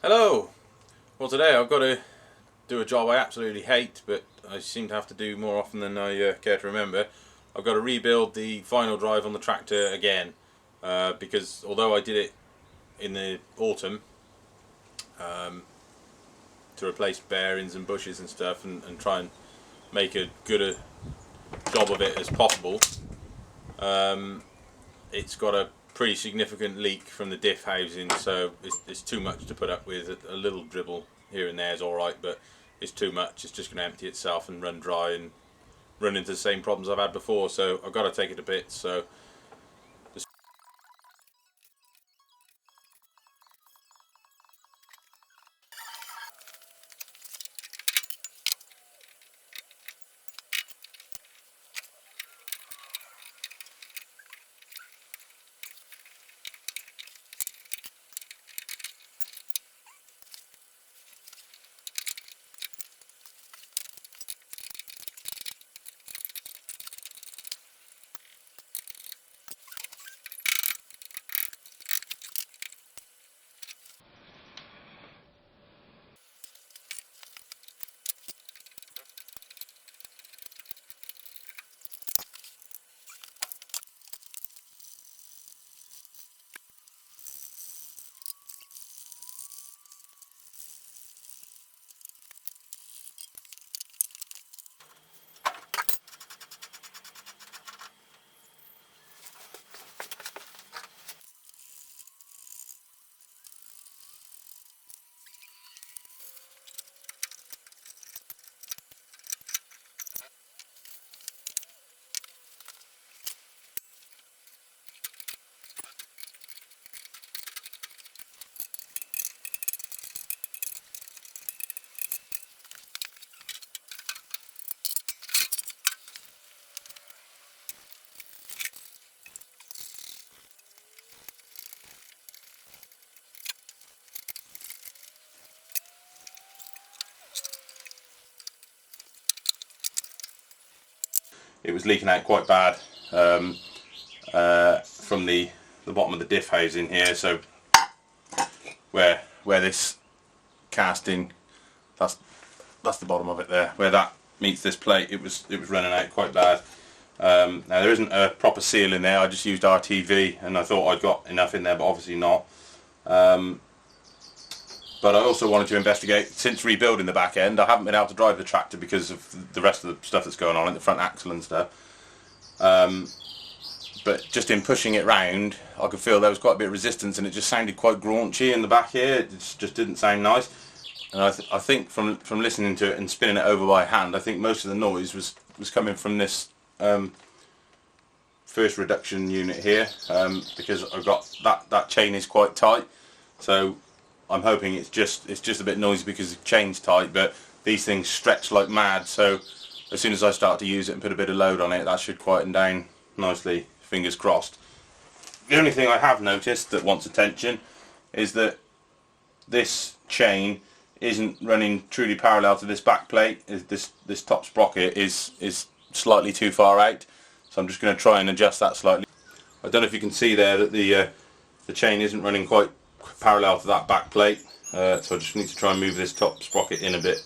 Hello! Well, today I've got to do a job I absolutely hate, but I seem to have to do more often than I care to remember. I've got to rebuild the final drive on the tractor again, because although I did it in the autumn to replace bearings and bushes and stuff and try and make a good a job of it as possible, it's got a pretty significant leak from the diff housing, so it's too much to put up with. A little dribble here and there is alright, but it's too much. It's just going to empty itself and run dry and run into the same problems I've had before, so I've got to take it to bits. So it was leaking out quite bad from the bottom of the diff housing here. So where this casting, that's the bottom of it there, where that meets this plate, it was running out quite bad. Now there isn't a proper seal in there. I just used RTV and I thought I'd got enough in there, but obviously not. But I also wanted to investigate, since rebuilding the back end, I haven't been able to drive the tractor because of the rest of the stuff that's going on in the front axle and stuff. But just in pushing it round, I could feel there was quite a bit of resistance, and it just sounded quite graunchy in the back here. It just didn't sound nice. And I think from listening to it and spinning it over by hand, I think most of the noise was coming from this first reduction unit here, because I've got that chain is quite tight. So I'm hoping it's just a bit noisy because the chain's tight, but these things stretch like mad, so as soon as I start to use it and put a bit of load on it, that should quieten down nicely, fingers crossed. The only thing I have noticed that wants attention is that this chain isn't running truly parallel to this back plate. This top sprocket is slightly too far out, so I'm just going to try and adjust that slightly. I don't know if you can see there that the chain isn't running quite parallel to that back plate, so I just need to try and move this top sprocket in a bit.